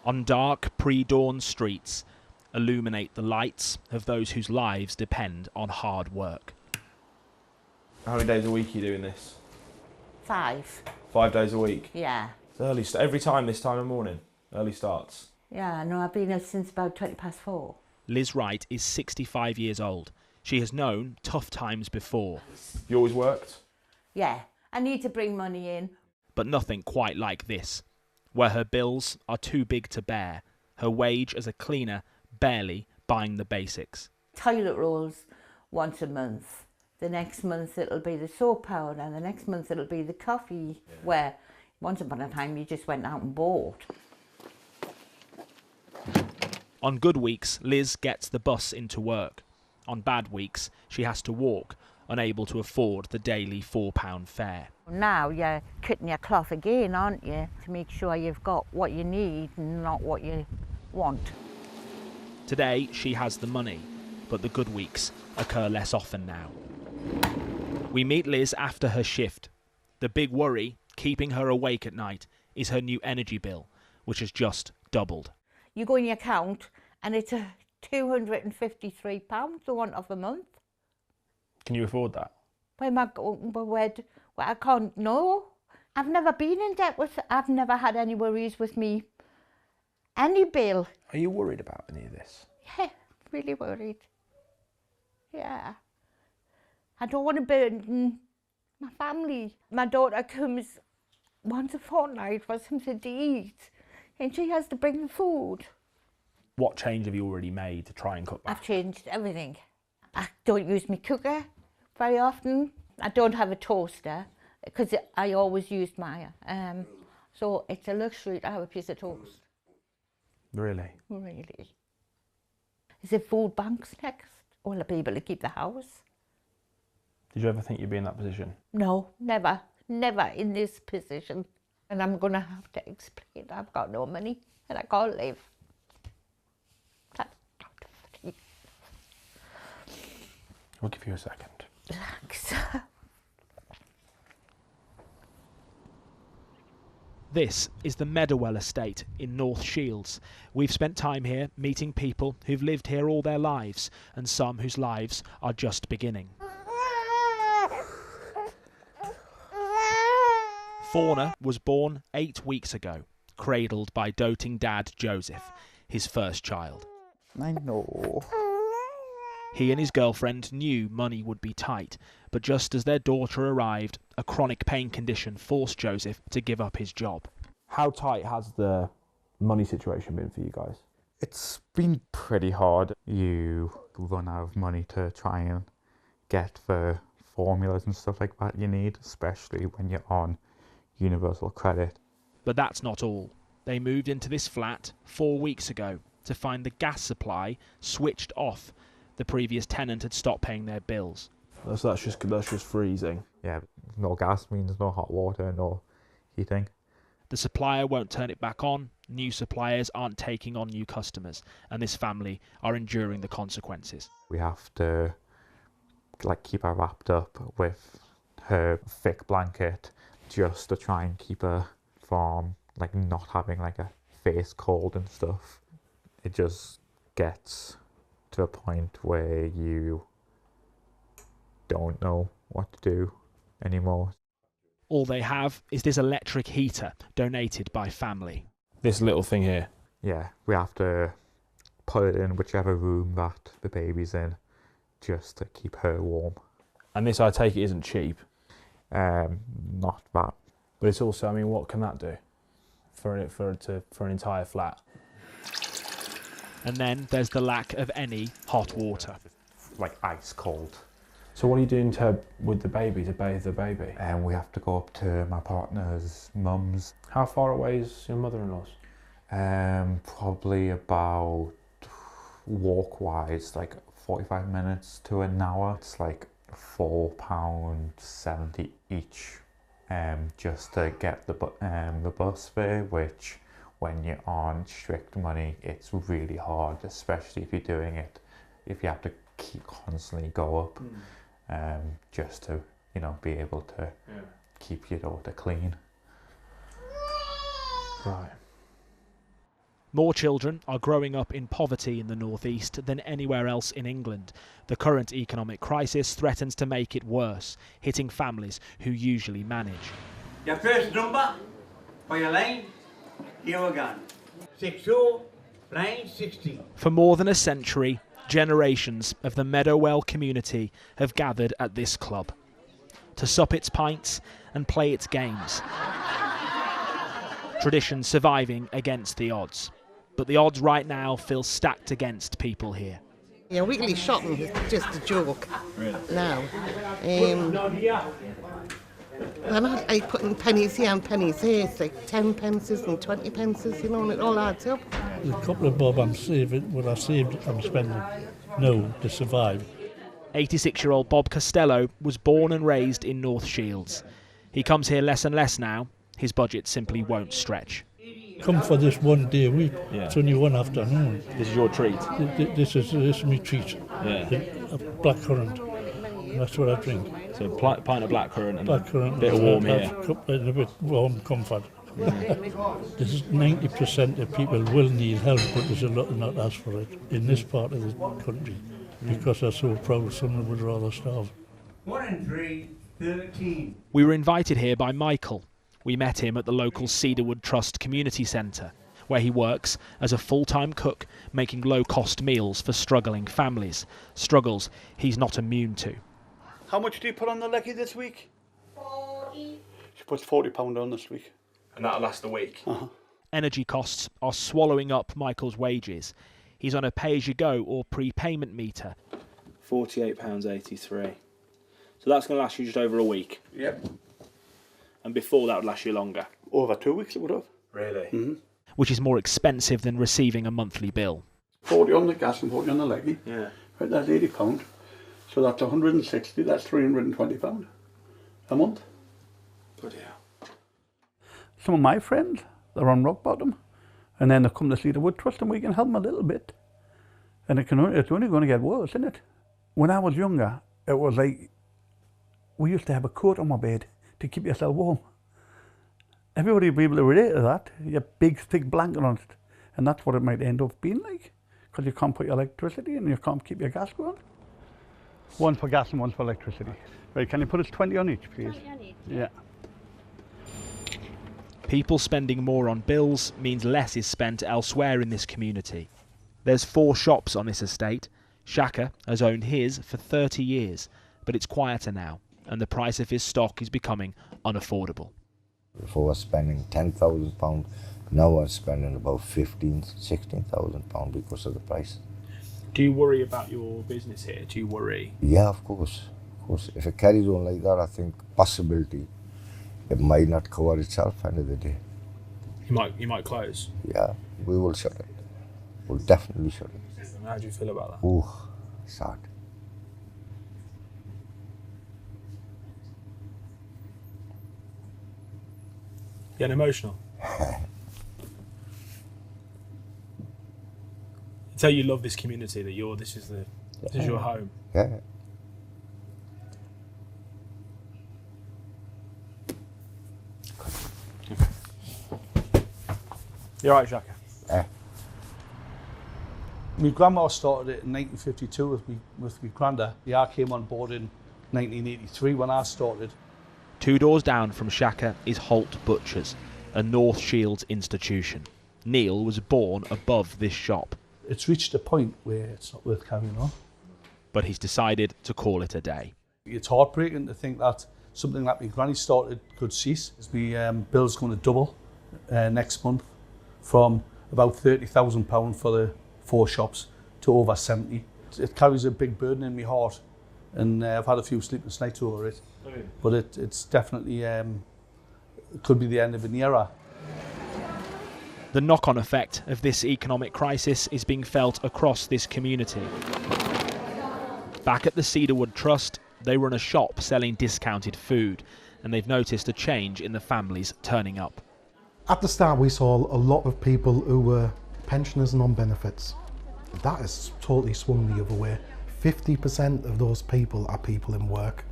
On dark, pre-dawn streets, illuminate the lights of those whose lives depend on hard work. How many days a week are you doing this? 5. 5 days a week? Yeah. It's early. Every time this time of morning? Early starts? Yeah, no, I've been here since about 4:20. Liz Wright is 65 years old. She has known tough times before. You always worked? Yeah, I need to bring money in. But nothing quite like this, where her bills are too big to bear, her wage as a cleaner barely buying the basics. Toilet rolls once a month. The next month it'll be the soap powder, and the next month it'll be the coffee, where once upon a time you just went out and bought. On good weeks, Liz gets the bus into work. On bad weeks, she has to walk, unable to afford the daily £4 fare. Now you're cutting your cloth again, aren't you? To make sure you've got what you need and not what you want. Today, she has the money, but the good weeks occur less often now. We meet Liz after her shift. The big worry, keeping her awake at night, is her new energy bill, which has just doubled. You go in your account and it's £253 the one of a month. Can you afford that? Where am I going? Well, I can't know. I've never been in debt I've never had any worries with me. Any bill. Are you worried about any of this? Yeah, really worried. Yeah. I don't want to burden my family. My daughter comes once a fortnight for something to eat, and she has to bring the food. What change have you already made to try and cut back? I've changed everything. I don't use my cooker very often. I don't have a toaster because I always used mine. So it's a luxury to have a piece of toast. Really? Really. Is it food banks next? Will I be able to keep the house? Did you ever think you'd be in that position? No, never. Never in this position. And I'm going to have to explain I've got no money and I can't live. That's not funny. I'll give you a second. Thanks. This is the Meadowell estate in North Shields. We've spent time here meeting people who've lived here all their lives and some whose lives are just beginning. Fauna was born 8 weeks ago, cradled by doting dad Joseph, his first child. I know. He and his girlfriend knew money would be tight, but just as their daughter arrived, a chronic pain condition forced Joseph to give up his job. How tight has the money situation been for you guys? It's been pretty hard. You run out of money to try and get the formulas and stuff like that you need, especially when you're on universal credit. But that's not all. They moved into this flat 4 weeks ago to find the gas supply switched off. The previous tenant had stopped paying their bills. So that's just freezing. Yeah, no gas means no hot water, no heating. The supplier won't turn it back on, new suppliers aren't taking on new customers, and this family are enduring the consequences. We have to keep her wrapped up with her thick blanket just to try and keep her from not having a face cold and stuff. It just gets to a point where you don't know what to do anymore. All they have is this electric heater donated by family. This little thing here. Yeah, we have to put it in whichever room that the baby's in just to keep her warm. And this, I take it, isn't cheap. Not that. But it's also, I mean, what can that do for an entire flat? And then there's the lack of any hot water. Ice cold. So what are you doing with the baby, to bathe the baby? And we have to go up to my partner's mum's. How far away is your mother-in-law's? Probably about, walk-wise, 45 minutes to an hour. It's £4.70 each, just to get the bus fare, which when you're on strict money, it's really hard, especially if you're doing it, if you have to constantly go up, just to, be able to keep your daughter clean. Right. More children are growing up in poverty in the northeast than anywhere else in England. The current economic crisis threatens to make it worse, hitting families who usually manage. Your first number for your line, here we go. 60, line 60. For more than a century, generations of the Meadowell community have gathered at this club to sup its pints and play its games. Tradition surviving against the odds. But the odds right now feel stacked against people here. Yeah, weekly shopping is just a joke. Really? Now. They're not like putting pennies here and pennies here. It's like 10 pences and 20 pences, you know, and it all adds up. The couple of bob I'm saving, what I saved, I'm spending now to survive. 86-year-old Bob Costello was born and raised in North Shields. He comes here less and less now. His budget simply won't stretch. Come for this 1 day a week. Yeah. It's only one afternoon. This is your treat? This is my treat. Yeah. A blackcurrant. That's what I drink. So pint of blackcurrant and blackcurrant, a bit of warm here. And a bit warm comfort. This is 90% of people will need help, but there's a lot not ask for it in this part of the country because they're so proud someone would rather starve. 1 and 3, 13. We were invited here by Michael. We met him at the local Cedarwood Trust Community Centre, where he works as a full-time cook, making low-cost meals for struggling families. Struggles he's not immune to. How much do you put on the lecky this week? 40. She puts £40 on this week. And that'll last a week? Uh-huh. Energy costs are swallowing up Michael's wages. He's on a pay-as-you-go or prepayment meter. £48.83. So that's going to last you just over a week? Yep. And before that would last you longer? Over 2 weeks it would have. Really? Mm-hmm. Which is more expensive than receiving a monthly bill. 40 on the gas and 40 on the lecky. Yeah. Right, that's £80. So that's 160, that's £320 a month. Bloody hell. Some of my friends, they're on rock bottom, and then they come to Cedarwood Trust and we can help them a little bit. And it's only going to get worse, isn't it? When I was younger, it was like, we used to have a coat on my bed to keep yourself warm. Everybody would be able to relate to that. You have a big, thick blanket on it. And that's what it might end up being like, because you can't put your electricity and you can't keep your gas going. One for gas and one for electricity. Right, can you put us 20 on each, please? 20 on each? Yeah. People spending more on bills means less is spent elsewhere in this community. There's 4 shops on this estate. Shaka has owned his for 30 years, but it's quieter now, and the price of his stock is becoming unaffordable. Before I was spending £10,000, now I'm spending about £16,000 because of the price. Do you worry about your business here? Do you worry? Yeah, of course. Of course. If it carries on like that, I think possibility it might not cover itself end of the day. You might close? Yeah, we will shut it. We'll definitely shut it. How do you feel about that? Ooh, sad. Getting emotional? Tell you love this community, that this is your home. Yeah. You're right, Shaka. Yeah. My grandma started it in 1952 with my granda. I came on board in 1983 when I started. 2 doors down from Shaka is Holt Butchers, a North Shields institution. Neil was born above this shop. It's reached a point where it's not worth carrying on. But he's decided to call it a day. It's heartbreaking to think that something that my granny started could cease. My bill's going to double next month from about £30,000 for the 4 shops to over 70. It carries a big burden in my heart, and I've had a few sleepless nights over it. Okay. But it's definitely it could be the end of an era. The knock-on effect of this economic crisis is being felt across this community. Back at the Cedarwood Trust, they run a shop selling discounted food, and they've noticed a change in the families turning up. At the start, we saw a lot of people who were pensioners and on benefits. That has totally swung the other way. 50% of those people are people in work.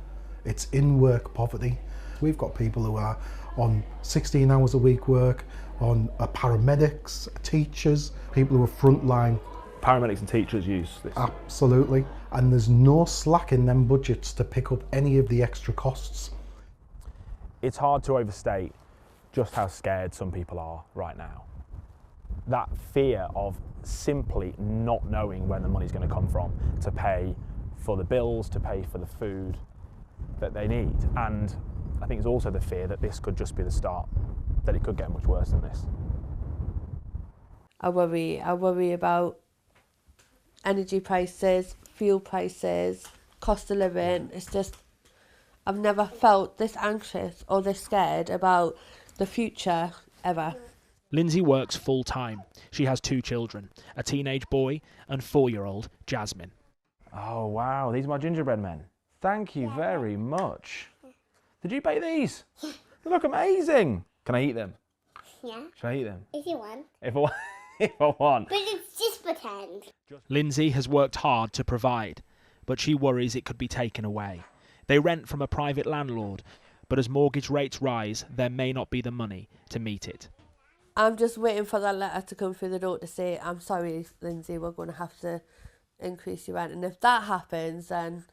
It's in work poverty. We've got people who are on 16 hours a week work, on paramedics, teachers, people who are frontline. Paramedics and teachers use this. Absolutely. And there's no slack in them budgets to pick up any of the extra costs. It's hard to overstate just how scared some people are right now. That fear of simply not knowing where the money's going to come from to pay for the bills, to pay for the food that they need. And I think it's also the fear that this could just be the start, that it could get much worse than this. I worry about energy prices, fuel prices, cost of living. It's just, I've never felt this anxious or this scared about the future ever. Lindsay works full time. She has 2 children, a teenage boy and 4-year-old Jasmine. Oh wow, these are my gingerbread men. Thank you very much. Did you bake these? They look amazing. Can I eat them? Yeah. Should I eat them? If you want. If I want. But it's just pretend. Lindsay has worked hard to provide, but she worries it could be taken away. They rent from a private landlord, but as mortgage rates rise, there may not be the money to meet it. I'm just waiting for that letter to come through the door to say, I'm sorry, Lindsay, we're going to have to increase your rent. And if that happens, then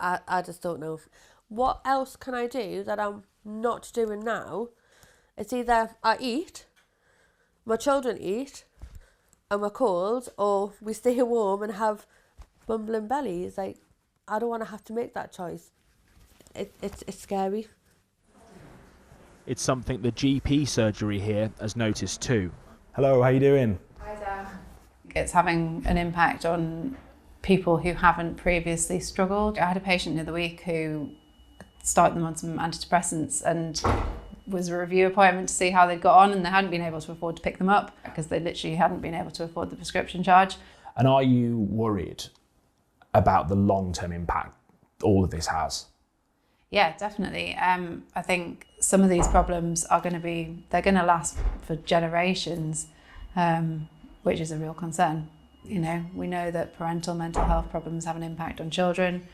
I just don't know. What else can I do that I'm not doing now? It's either I eat, my children eat, and we're cold, or we stay warm and have bumbling bellies. Like, I don't want to have to make that choice. It's scary. It's something the GP surgery here has noticed too. Hello, how you doing? Hi there. It's having an impact on people who haven't previously struggled. I had a patient the other week who started them on some antidepressants and was a review appointment to see how they'd got on, and they hadn't been able to afford to pick them up because they literally hadn't been able to afford the prescription charge. And are you worried about the long-term impact all of this has? Yeah, definitely. I think some of these problems are they're going to last for generations, which is a real concern. You know, we know that parental mental health problems have an impact on children.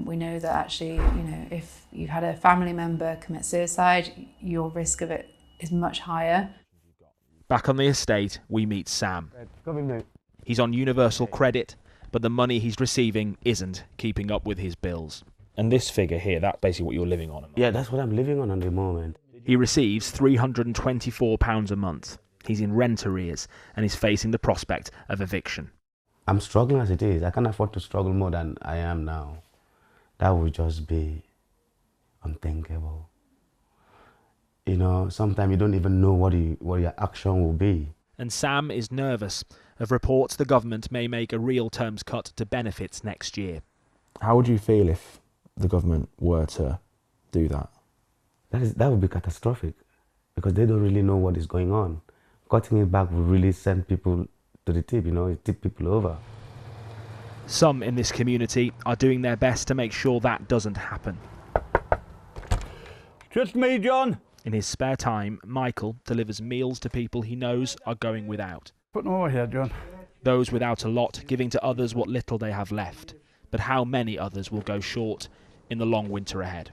We know that actually, you know, if you've had a family member commit suicide, your risk of it is much higher. Back on the estate, we meet Sam. He's on universal credit, but the money he's receiving isn't keeping up with his bills. And this figure here, that's basically what you're living on. Yeah, that's what I'm living on at the moment. He receives £324 a month. He's in rent arrears and is facing the prospect of eviction. I'm struggling as it is. I can't afford to struggle more than I am now. That would just be unthinkable. You know, sometimes you don't even know what your action will be. And Sam is nervous of reports the government may make a real terms cut to benefits next year. How would you feel if the government were to do that? That would be catastrophic, because they don't really know what is going on. Cutting it back would really send people to the tip, you know, tip people over. Some in this community are doing their best to make sure that doesn't happen. Just me, John. In his spare time, Michael delivers meals to people he knows are going without. Put them over here, John. Those without a lot giving to others what little they have left. But how many others will go short in the long winter ahead?